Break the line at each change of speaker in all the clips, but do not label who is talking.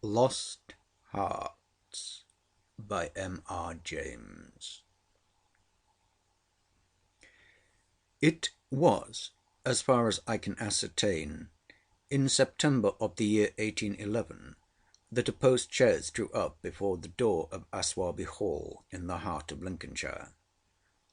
Lost Hearts by M.R. James. It was, as far as I can ascertain, in September of the year 1811 that a post chaise drew up before the door of Aswarby Hall in the heart of Lincolnshire.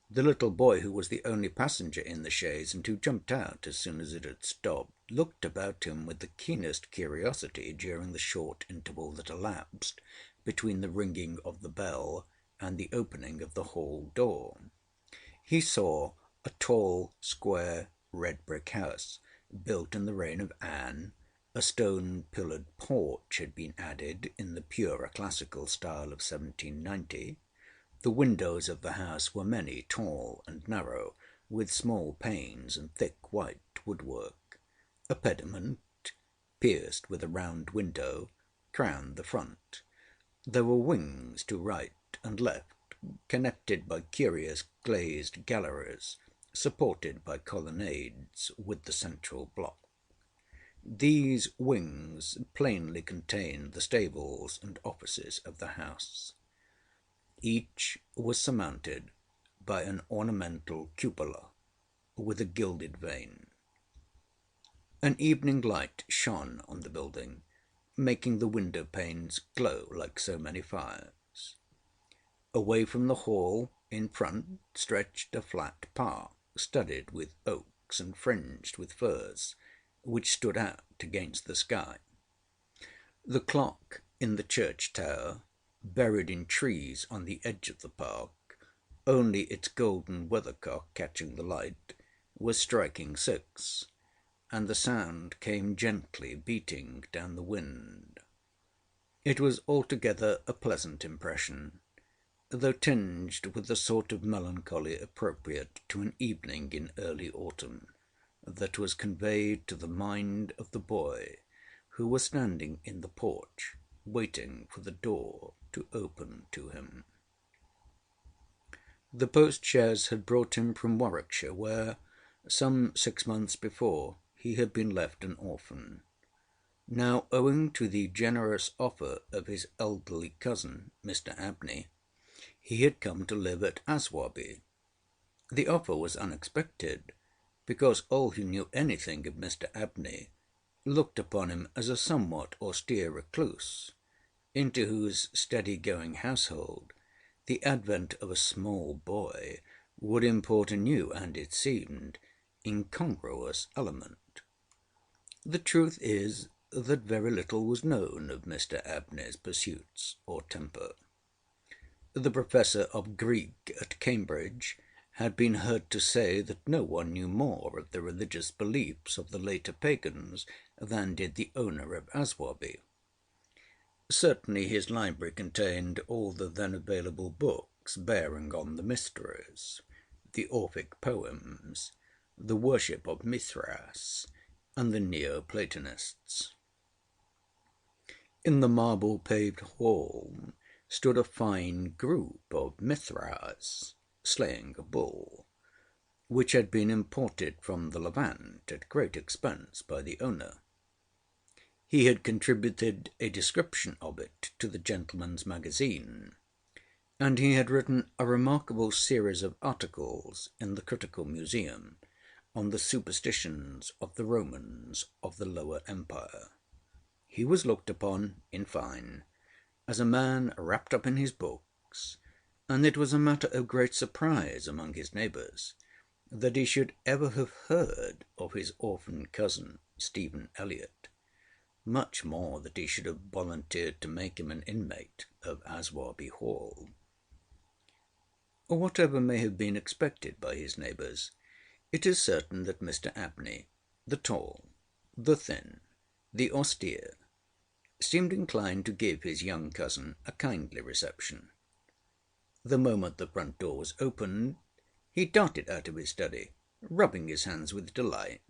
The little boy, who was the only passenger in the chaise, and who jumped out as soon as it had stopped, looked about him with the keenest curiosity during the short interval that elapsed between the ringing of the bell and the opening of the hall door. He saw a tall, square, red brick house, built in the reign of Anne. A stone-pillared porch had been added in the purer classical style of 1790. The windows of the house were many, tall and narrow, with small panes and thick white woodwork. A pediment, pierced with a round window, crowned the front. There were wings to right and left, connected by curious glazed galleries, supported by colonnades with the central block. These wings plainly contained the stables and offices of the house. Each was surmounted by an ornamental cupola with a gilded vane. An evening light shone on the building, making the window panes glow like so many fires. Away from the hall, in front, stretched a flat park, studded with oaks and fringed with firs, which stood out against the sky. The clock in the church tower, buried in trees on the edge of the park, only its golden weathercock catching the light, was striking 6, and the sound came gently beating down the wind. It was altogether a pleasant impression, though tinged with the sort of melancholy appropriate to an evening in early autumn, that was conveyed to the mind of the boy, who was standing in the porch, waiting for the door to open to him. The post-chaise had brought him from Warwickshire, where, some 6 months before, he had been left an orphan. Now, owing to the generous offer of his elderly cousin, Mr Abney, he had come to live at Aswarby. The offer was unexpected, because all who knew anything of Mr Abney looked upon him as a somewhat austere recluse, into whose steady-going household the advent of a small boy would import a new and, it seemed, incongruous element. The truth is that very little was known of Mr Abney's pursuits or temper. The professor of Greek at Cambridge had been heard to say that no one knew more of the religious beliefs of the later pagans than did the owner of Aswarby. Certainly his library contained all the then available books bearing on the mysteries, the Orphic poems, the worship of Mithras, and the Neo-Platonists. In the marble-paved hall stood a fine group of Mithras slaying a bull, which had been imported from the Levant at great expense by the owner. He had contributed a description of it to the Gentleman's Magazine, and he had written a remarkable series of articles in the Critical Museum on the superstitions of the Romans of the Lower Empire. He was looked upon, in fine, as a man wrapped up in his books, and it was a matter of great surprise among his neighbours that he should ever have heard of his orphan cousin, Stephen Elliott, much more that he should have volunteered to make him an inmate of Aswarby Hall. Whatever may have been expected by his neighbours, it is certain that Mr Abney, the tall, the thin, the austere, seemed inclined to give his young cousin a kindly reception. The moment the front door was opened, he darted out of his study, rubbing his hands with delight.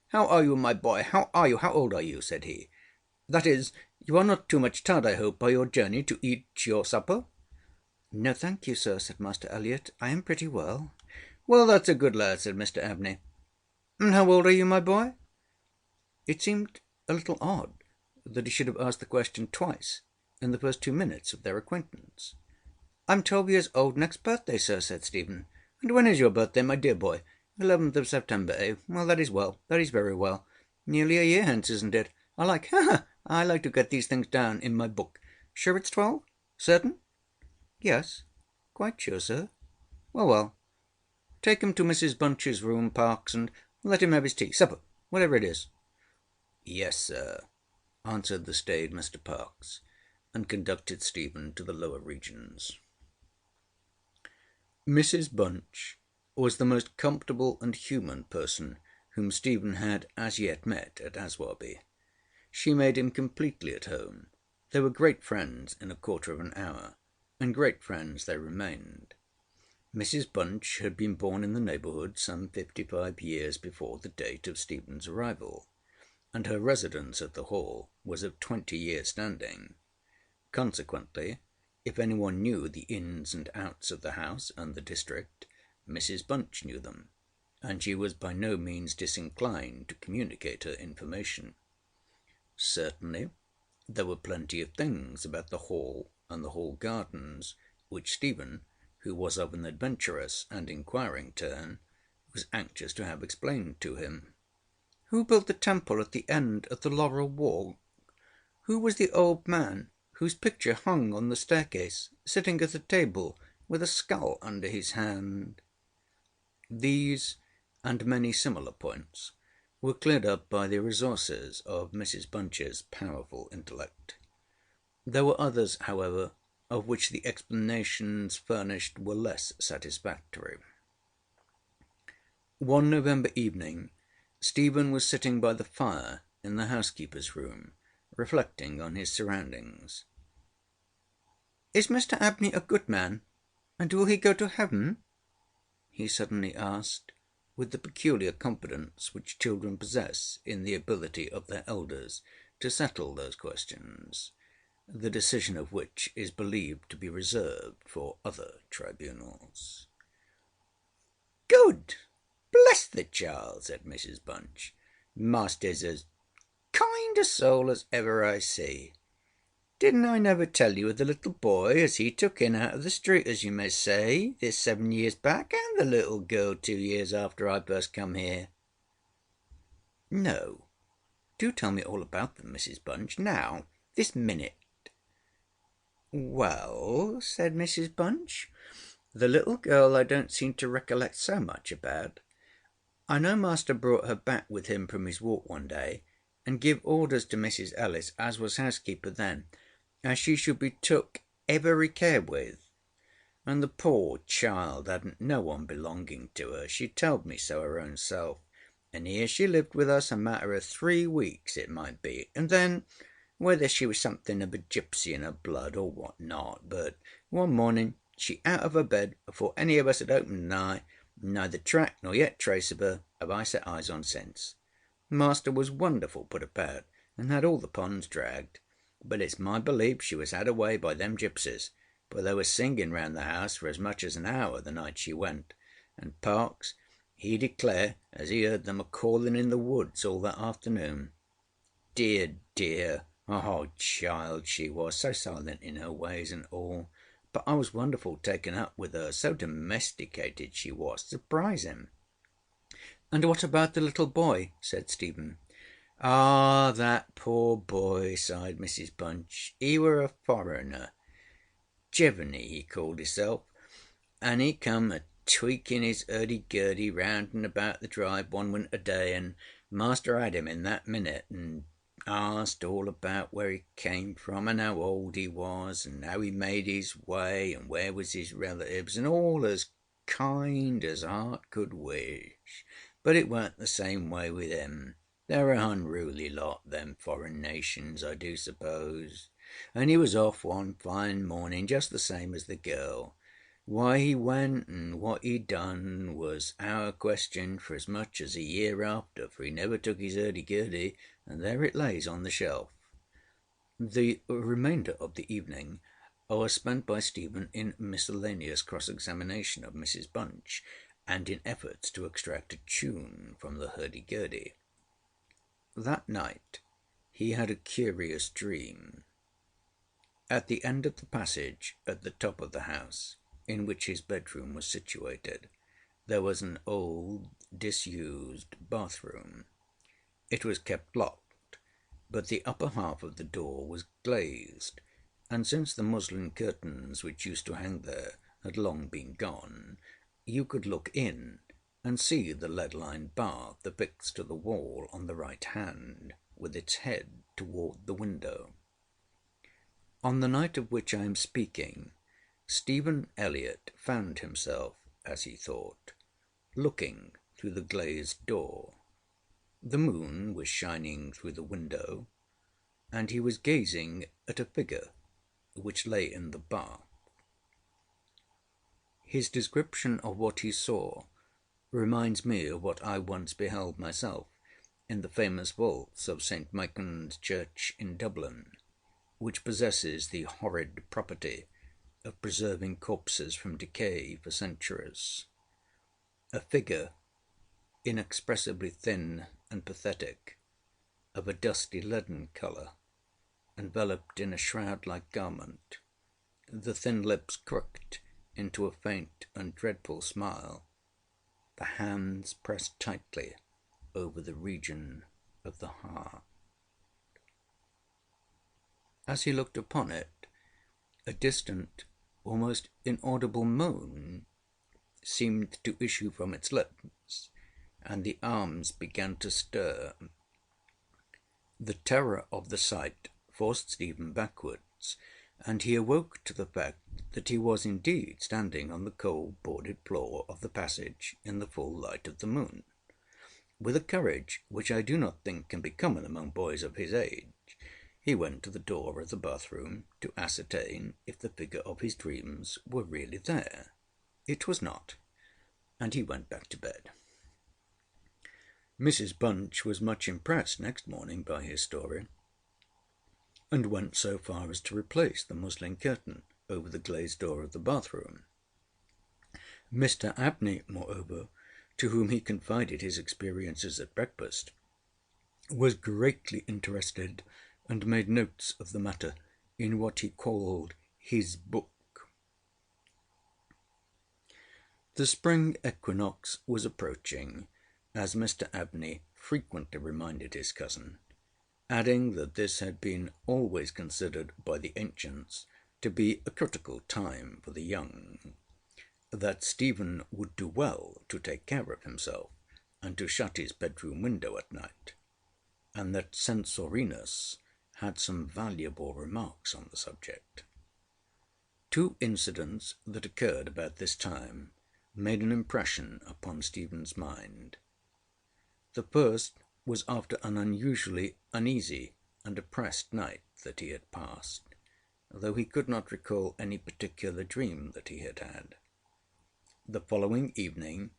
"How are you, my boy? How are you? How old are you?" said he. "That is, you are not too much tired, I hope, by your journey to eat your supper?" "No, thank you, sir," said Master Elliott. "I am pretty well." "Well, that's a good lad," said Mr Abney. "And how old are you, my boy?" It seemed a little odd that he should have asked the question twice in the first 2 minutes of their acquaintance. "I'm 12 years old next birthday, sir," said Stephen. "And when is your birthday, my dear boy? 11th of September, eh? Well, that is well. That is very well. Nearly a year hence, isn't it? I like to get these things down in my book. Sure it's 12? Certain?" "Yes, quite sure, sir." "Well, well. Take him to Mrs Bunch's room, Parkes, and let him have his tea, supper, whatever it is." "Yes, sir," answered the staid Mr Parkes, and conducted Stephen to the lower regions. Mrs Bunch was the most comfortable and human person whom Stephen had as yet met at Aswarby. She made him completely at home. They were great friends in a quarter of an hour, and great friends they remained. Mrs Bunch had been born in the neighbourhood some 55 years before the date of Stephen's arrival, and her residence at the Hall was of 20 years' standing. Consequently, if any one knew the ins and outs of the house and the district, Mrs Bunch knew them, and she was by no means disinclined to communicate her information. Certainly, there were plenty of things about the Hall and the Hall gardens which Stephen, who was of an adventurous and inquiring turn, was anxious to have explained to him. Who built the temple at the end of the Laurel Walk? Who was the old man whose picture hung on the staircase, sitting at a table with a skull under his hand? These and many similar points were cleared up by the resources of Mrs Bunch's powerful intellect. There were others, however, of which the explanations furnished were less satisfactory. One November evening Stephen was sitting by the fire in the housekeeper's room, reflecting on his surroundings. "Is Mr Abney a good man, and will he go to heaven?" he suddenly asked, with the peculiar confidence which children possess in the ability of their elders to settle those questions, the decision of which is believed to be reserved for other tribunals. "Good! Bless the child!" said Mrs Bunch. "Master's as kind a soul as ever I see. Didn't I never tell you of the little boy as he took in out of the street, as you may say, this 7 years back, and the little girl 2 years after I first come here?" "No. Do tell me all about them, Mrs Bunch. Now, this minute." "Well," said Mrs Bunch, "the little girl I don't seem to recollect so much about. I know master brought her back with him from his walk one day, and give orders to Mrs Ellis, as was housekeeper then, as she should be took every care with. And the poor child hadn't no one belonging to her. She told me so her own self. And here she lived with us a matter of 3 weeks, it might be, and then, whether she was something of a gipsy in her blood or what not, but one morning she out of her bed afore any of us had opened an eye, and neither track nor yet trace of her have I set eyes on since. Master was wonderful put about, and had all the ponds dragged, but it's my belief she was had away by them gipsies, for they was singing round the house for as much as an hour the night she went, and Parkes he declare as he heard them a calling in the woods all that afternoon. Dear, dear, a hard child she was, so silent in her ways and all, but I was wonderful taken up with her, so domesticated she was, surprising." "And what about the little boy?" said Stephen. "Ah, that poor boy!" sighed Mrs Bunch. "He were a foreigner. Jevony he called hisself, and he come a tweaking his hurdy-gurdy round and about the drive one winter day, and master had him in that minute, and asked all about where he came from, and how old he was, and how he made his way, and where was his relatives, and all as kind as heart could wish. But it weren't the same way with him. They're a unruly lot, them foreign nations, I do suppose. And he was off one fine morning just the same as the girl. Why he went and what he done was our question for as much as a year after, for he never took his hurdy-gurdy, and there it lays on the shelf." The remainder of the evening was spent by Stephen in miscellaneous cross-examination of Mrs Bunch, and in efforts to extract a tune from the hurdy-gurdy. That night he he had a curious dream. At the end of the passage at the top of the house, in which his bedroom was situated, there was an old, disused bathroom. It was kept locked, but the upper half of the door was glazed, and since the muslin curtains which used to hang there had long been gone, you could look in and see the lead-lined bath affixed to the wall on the right hand, with its head toward the window. On the night of which I am speaking, Stephen Elliott found himself, as he thought, looking through the glazed door. The moon was shining through the window, and he was gazing at a figure which lay in the bath. His description of what he saw reminds me of what I once beheld myself in the famous vaults of St. Michan's Church in Dublin, which possesses the horrid property of preserving corpses from decay for centuries. A figure, inexpressibly thin and pathetic, of a dusty leaden colour, enveloped in a shroud-like garment, the thin lips crooked into a faint and dreadful smile, the hands pressed tightly over the region of the heart. As he looked upon it, a distant, almost inaudible moan seemed to issue from its lips, and the arms began to stir. The terror of the sight forced Stephen backwards, and he awoke to the fact that he was indeed standing on the cold boarded floor of the passage in the full light of the moon. With a courage which I do not think can be common among boys of his age, he went to the door of the bathroom to ascertain if the figure of his dreams were really there. It was not, and he went back to bed. Mrs Bunch was much impressed next morning by his story, and went so far as to replace the muslin curtain over the glazed door of the bathroom. Mr Abney, moreover, to whom he confided his experiences at breakfast, was greatly interested, and made notes of the matter in what he called his book. The spring equinox was approaching, as Mr Abney frequently reminded his cousin, adding that this had been always considered by the ancients to be a critical time for the young, that Stephen would do well to take care of himself and to shut his bedroom window at night, and that Censorinus had some valuable remarks on the subject. Two incidents that occurred about this time made an impression upon Stephen's mind. The first was after an unusually uneasy and oppressed night that he had passed, though he could not recall any particular dream that he had had. The following evening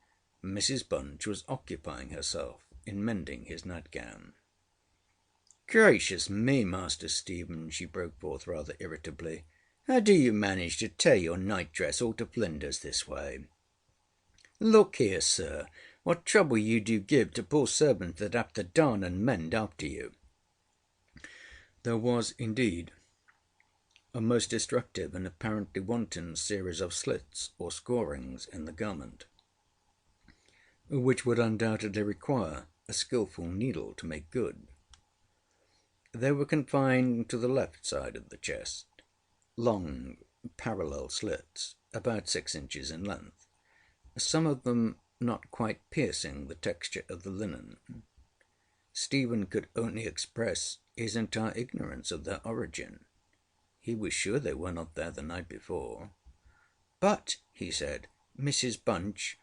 Mrs Bunch was occupying herself in mending his nightgown. "Gracious me, Master Stephen," she broke forth rather irritably, "how do you manage to tear your night-dress all to flinders this way? Look here, sir, what trouble you do give to poor servants that have to darn and mend after you." There was, indeed, a most destructive and apparently wanton series of slits or scorings in the garment, which would undoubtedly require a skilful needle to make good. They were confined to the left side of the chest, long parallel slits about 6 inches in length, some of them not quite piercing the texture of the linen. Stephen could only express his entire ignorance of their origin. He was sure they were not there the night before. "But," he said, "Mrs Bunch,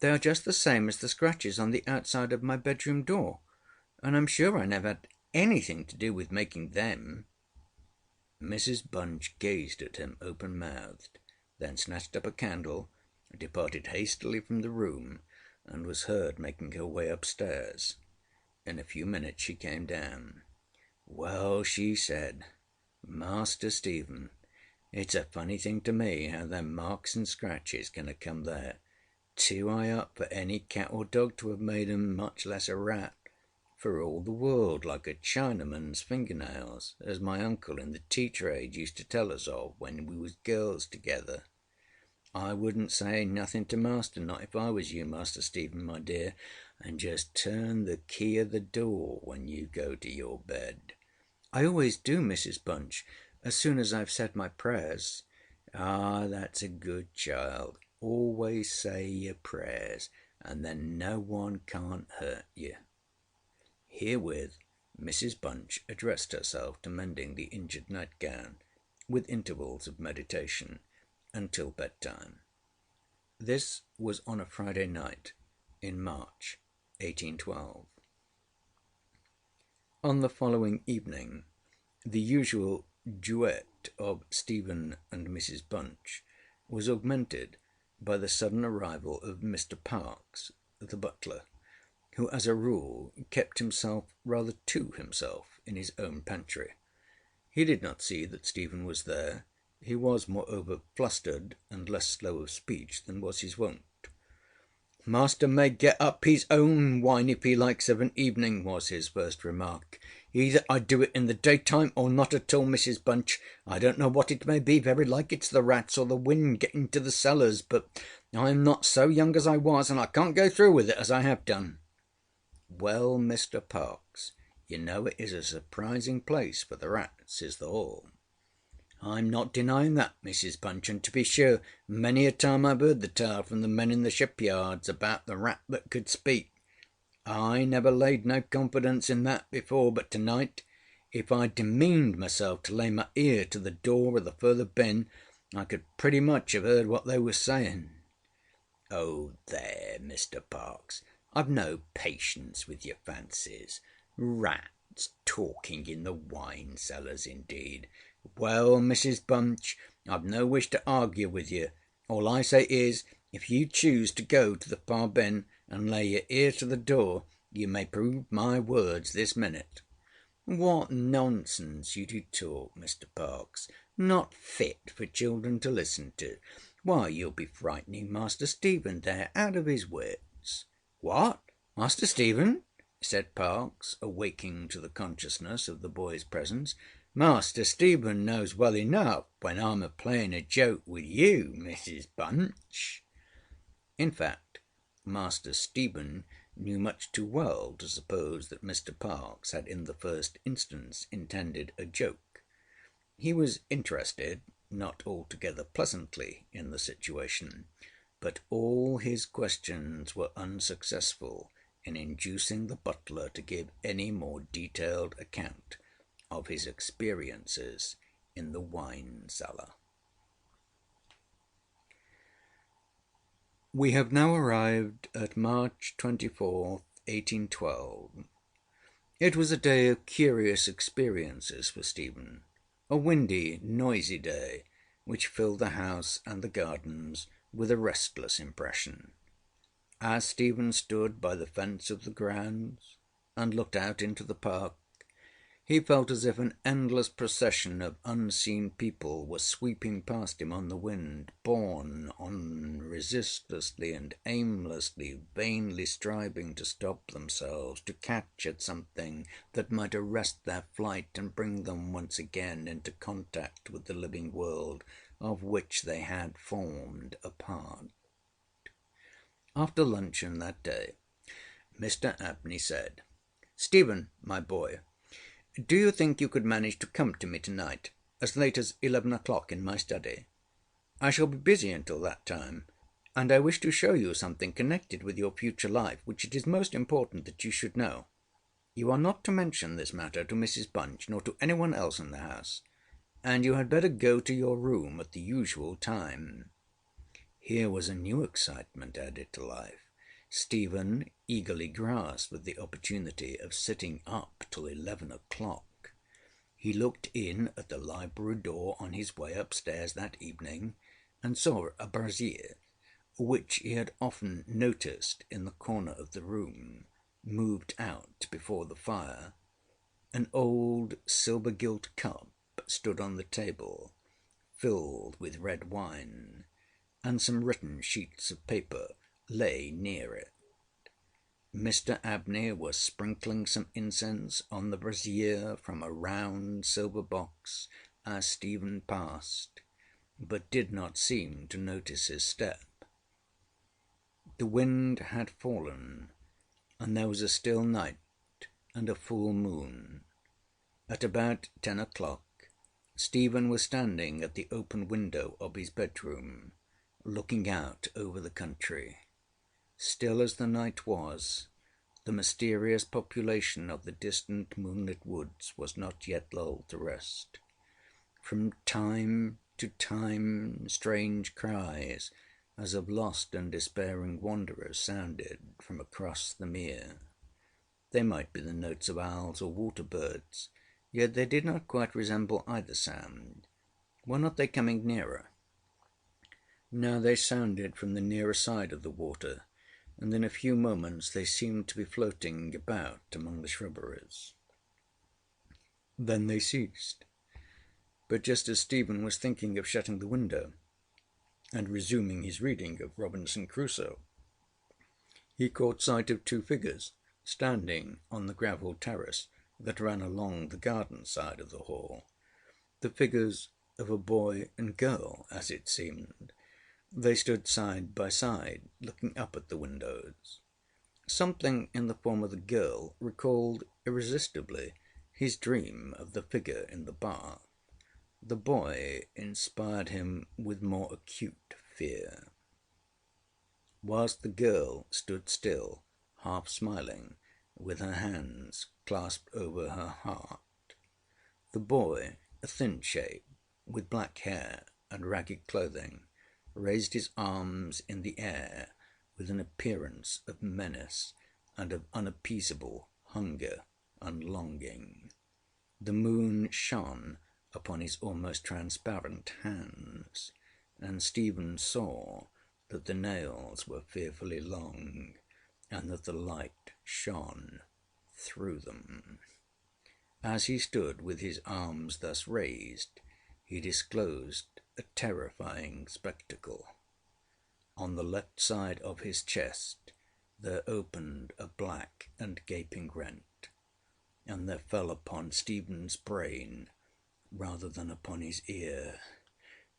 they are just the same as the scratches on the outside of my bedroom door, and I'm sure I never had anything to do with making them." Mrs Bunch gazed at him open-mouthed, then snatched up a candle, departed hastily from the room, and was heard making her way upstairs. In a few minutes she came down. "Well," she said, "Master Stephen, it's a funny thing to me how them marks and scratches can have come there, too high up for any cat or dog to have made 'em, much less a rat. for all the world like a Chinaman's fingernails, as my uncle in the tea trade used to tell us of when we was girls together. I wouldn't say nothing to master, not if I was you, Master Stephen, my dear, and just turn the key of the door when you go to your bed. I always do, Mrs Bunch, as soon as I've said my prayers. Ah, that's a good child. Always say your prayers, and then no one can't hurt you. Herewith Mrs Bunch addressed herself to mending the injured nightgown, with intervals of meditation, until bedtime. This was on a Friday night in March 1812. On the following evening the usual duet of Stephen and Mrs Bunch was augmented by the sudden arrival of Mr Parkes, the butler, who as a rule kept himself rather to himself in his own pantry. He did not see that Stephen was there. He was, moreover, flustered and less slow of speech than was his wont. "Master may get up his own wine if he likes of an evening," was his first remark. "Either I do it in the daytime or not at all, Mrs Bunch. I don't know what it may be. Very like it's the rats or the wind getting to the cellars, but I am not so young as I was, and I can't go through with it as I have done." "Well, Mr Parkes, you know it is a surprising place for the rats, is the Hall." "I'm not denying that, Mrs Bunch, and to be sure, many a time I've heard the tale from the men in the shipyards about the rat that could speak. I never laid no confidence in that before, but to night, if I demeaned myself to lay my ear to the door of the further bin, I could pretty much have heard what they was saying." "Oh, there, Mr Parkes, I've no patience with your fancies. Rats talking in the wine cellars, indeed! Well, Mrs Bunch, I've no wish to argue with you. All I say is, if you choose to go to the far bin and lay your ear to the door, you may prove my words this minute." "What nonsense you do talk, Mr Parkes! Not fit for children to listen to. Why, you'll be frightening Master Stephen there out of his wits." "What, Master Stephen?" said Parkes, awaking to the consciousness of the boy's presence. "Master Stephen knows well enough when I'm a playing a joke with you, Mrs Bunch." In fact, Master Stephen knew much too well to suppose that Mr Parkes had in the first instance intended a joke. He was interested, not altogether pleasantly, in the situation, but all his questions were unsuccessful in inducing the butler to give any more detailed account of his experiences in the wine cellar. We have now arrived at March 24th, 1812. It was a day of curious experiences for Stephen, a windy, noisy day, which filled the house and the gardens with a restless impression. As Stephen stood by the fence of the grounds and looked out into the park, he felt as if an endless procession of unseen people were sweeping past him on the wind, borne on resistlessly and aimlessly, vainly striving to stop themselves, to catch at something that might arrest their flight and bring them once again into contact with the living world of which they had formed a part. After luncheon that day, Mr Abney said, "Stephen, my boy, do you think you could manage to come to me tonight as late as 11 o'clock in my study? I shall be busy until that time, and I wish to show you something connected with your future life which it is most important that you should know. You are not to mention this matter to Mrs Bunch nor to any one else in the house, and you had better go to your room at the usual time." Here was a new excitement added to life. Stephen eagerly grasped the opportunity of sitting up till 11 o'clock. He looked in at the library door on his way upstairs that evening, and saw a brazier, which he had often noticed in the corner of the room, moved out before the fire. An old silver-gilt cup stood on the table, filled with red wine, and some written sheets of paper lay near it. Mr Abney was sprinkling some incense on the brazier from a round silver box as Stephen passed, but did not seem to notice his step. The wind had fallen, and there was a still night and a full moon. At about 10 o'clock, Stephen was standing at the open window of his bedroom, looking out over the country. Still as the night was, the mysterious population of the distant moonlit woods was not yet lulled to rest. From time to time strange cries, as of lost and despairing wanderers, sounded from across the mere. They might be the notes of owls or water birds, yet they did not quite resemble either sound. Were not they coming nearer? Now they sounded from the nearer side of the water, and in a few moments they seemed to be floating about among the shrubberies. Then they ceased, but just as Stephen was thinking of shutting the window and resuming his reading of Robinson Crusoe, he caught sight of two figures standing on the gravel terrace that ran along the garden side of the hall, the figures of a boy and girl, as it seemed. They stood side by side, looking up at the windows. Something in the form of the girl recalled irresistibly his dream of the figure in the bath. The boy inspired him with more acute fear. Whilst the girl stood still, half smiling, with her hands clasped over her heart, the boy, a thin shape, with black hair and ragged clothing, raised his arms in the air with an appearance of menace and of unappeasable hunger and longing. The moon shone upon his almost transparent hands, and Stephen saw that the nails were fearfully long, and that the light shone through them. As he stood with his arms thus raised, he disclosed a terrifying spectacle. On the left side of his chest there opened a black and gaping rent, and there fell upon Stephen's brain, rather than upon his ear,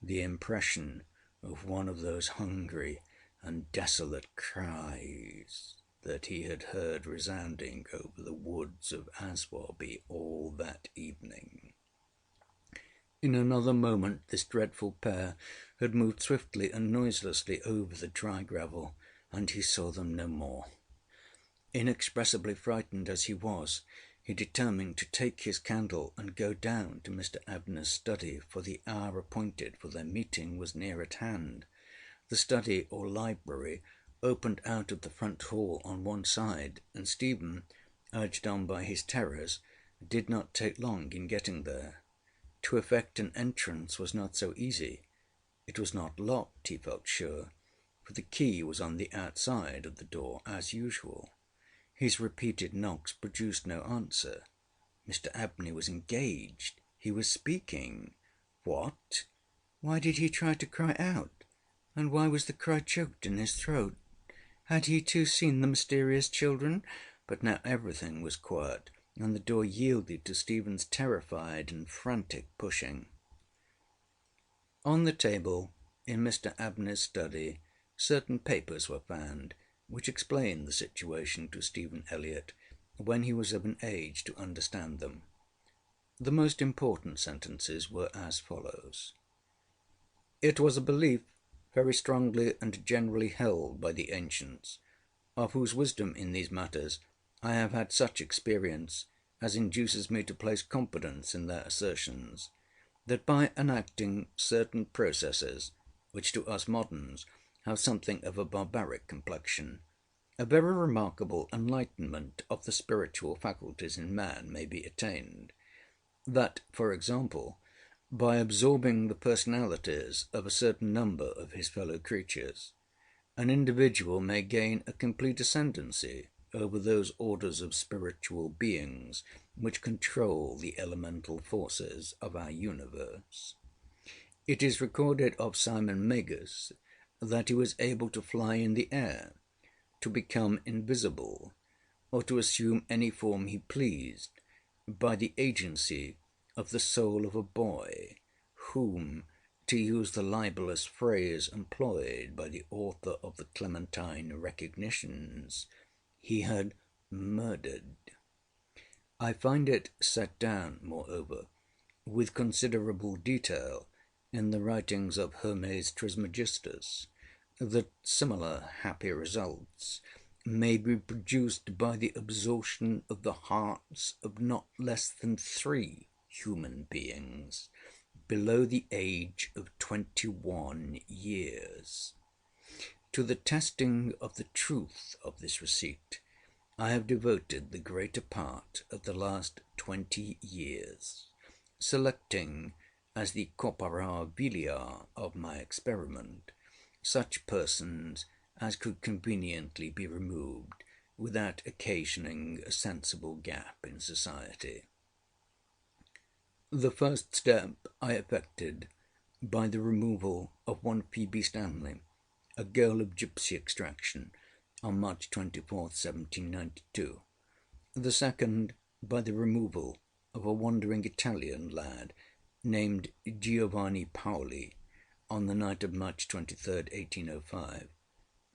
the impression of one of those hungry and desolate cries that he had heard resounding over the woods of Aswarby all that evening. In another moment this dreadful pair had moved swiftly and noiselessly over the dry gravel, and he saw them no more. Inexpressibly frightened as he was, he determined to take his candle and go down to Mr Abney's study, for the hour appointed for their meeting was near at hand. The study, or library, opened out of the front hall on one side, and Stephen, urged on by his terrors, did not take long in getting there. To effect an entrance was not so easy. It was not locked, he felt sure, for the key was on the outside of the door as usual. His repeated knocks produced no answer. Mr Abney was engaged. He was speaking. What? Why did he try to cry out? And why was the cry choked in his throat? Had he too seen the mysterious children? But now everything was quiet, and the door yielded to Stephen's terrified and frantic pushing. On the table in Mr Abney's study certain papers were found which explained the situation to Stephen Elliott when he was of an age to understand them. The most important sentences were as follows: "It was a belief very strongly and generally held by the ancients, of whose wisdom in these matters I have had such experience as induces me to place confidence in their assertions, that by enacting certain processes which to us moderns have something of a barbaric complexion, a very remarkable enlightenment of the spiritual faculties in man may be attained. That, for example, by absorbing the personalities of a certain number of his fellow creatures, an individual may gain a complete ascendancy over those orders of spiritual beings which control the elemental forces of our universe. It is recorded of Simon Magus that he was able to fly in the air, to become invisible, or to assume any form he pleased, by the agency of the soul of a boy, whom, to use the libellous phrase employed by the author of the Clementine Recognitions, he had murdered. I find it set down, moreover, with considerable detail in the writings of Hermes Trismegistus, that similar happy results may be produced by the absorption of the hearts of not less than 3 human beings below the age of 21 years. To the testing of the truth of this receipt I have devoted the greater part of the last 20 years, selecting as the corpora vilia of my experiment such persons as could conveniently be removed without occasioning a sensible gap in society. The first step I effected by the removal of one Phoebe Stanley, a girl of gipsy extraction, on March 24th, 1792. The second by the removal of a wandering Italian lad named Giovanni Paoli on the night of March 23rd, 1805.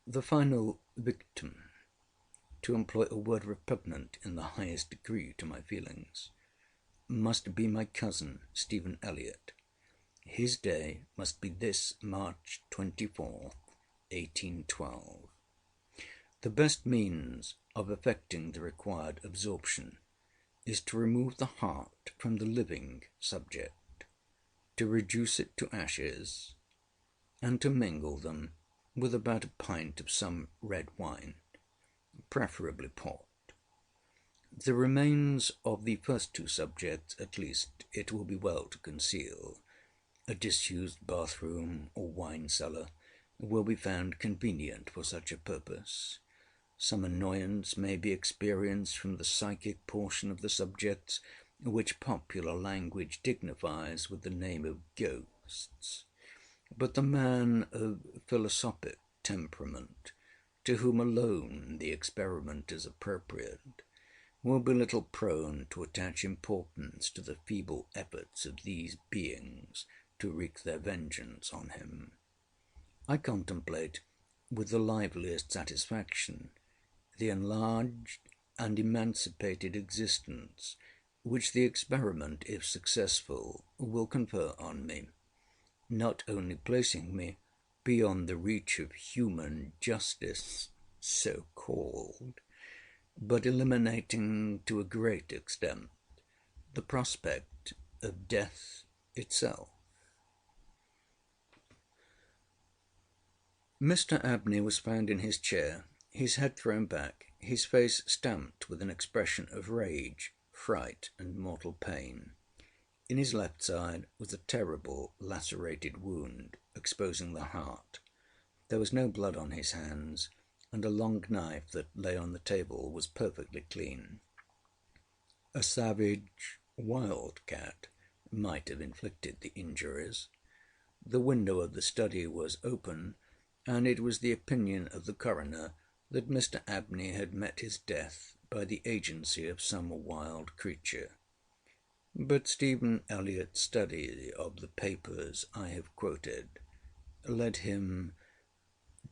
The final victim, to employ a word repugnant in the highest degree to my feelings, must be my cousin Stephen Elliott. His day must be this March 24th, 1812. The best means of effecting the required absorption is to remove the heart from the living subject, to reduce it to ashes, and to mingle them with about a pint of some red wine, preferably port. The remains of the first 2 subjects, at least, it will be well to conceal. A disused bathroom or wine cellar will be found convenient for such a purpose. Some annoyance may be experienced from the psychic portion of the subjects, which popular language dignifies with the name of ghosts. But the man of philosophic temperament, to whom alone the experiment is appropriate, will be little prone to attach importance to the feeble efforts of these beings to wreak their vengeance on him. I contemplate with the liveliest satisfaction the enlarged and emancipated existence which the experiment, if successful, will confer on me, not only placing me beyond the reach of human justice, so called, but eliminating to a great extent the prospect of death itself. Mr. Abney was found in his chair, his head thrown back, his face stamped with an expression of rage, fright, and mortal pain. In his left side was a terrible lacerated wound, exposing the heart. There was no blood on his hands, and a long knife that lay on the table was perfectly clean. A savage wild cat might have inflicted the injuries. The window of the study was open, and it was the opinion of the coroner that Mr. Abney had met his death by the agency of some wild creature. But Stephen Elliott's study of the papers I have quoted led him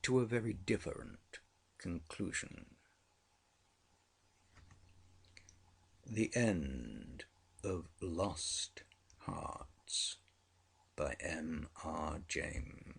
to a very different conclusion. The End of Lost Hearts by M. R. James.